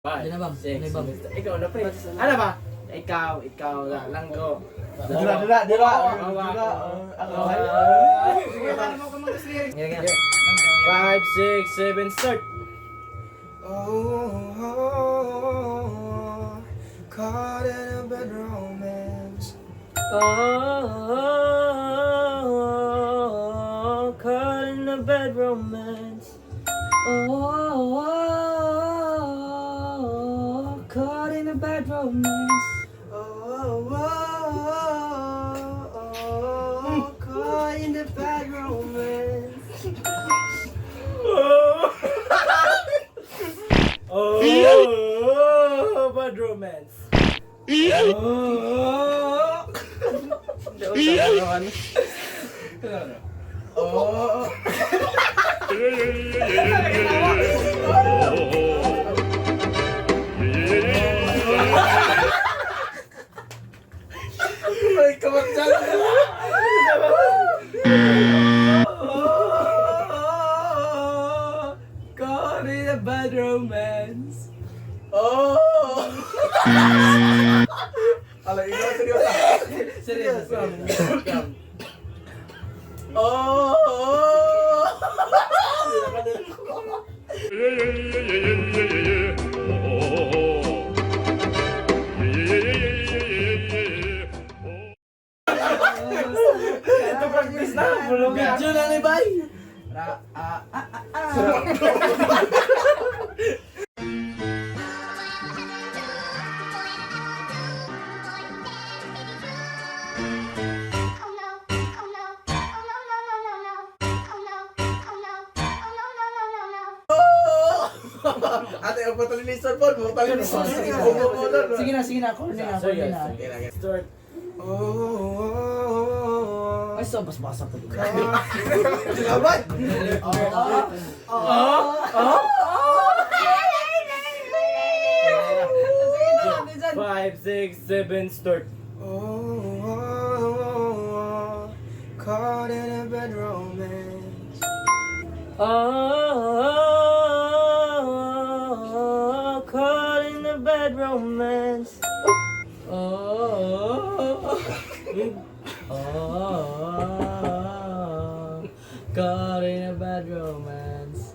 Ano bang? Six, Ano bang? ikaw na pre. Ano ba? Ikaw lang ko. Dura. Sige. 5, 6, 7, start. Caught in a bad romance. Caught in a bad romance. Caught in a bad romance. Caught in a bad romance. Bad romance. Ay, kamatsan. Caught in a bad romance. Ala, ikaw seryoso. Seryoso. Ito practice na. Video na ni Bay. Ate, ang patalinistan po. Patalinistan. Sige na, corner na. Start. Ay, so, basa pa doon. Salamat. 5, 6, 7, start. Caught in a bad romance. Caught in a bad romance. Caught in a bad romance.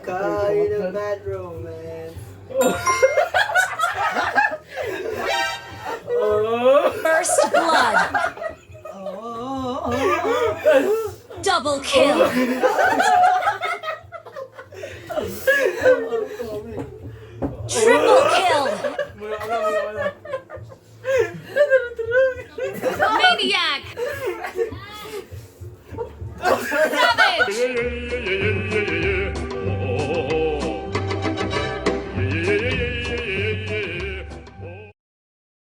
Caught in a bad romance. First blood. Double kill. Triple kill. Mula.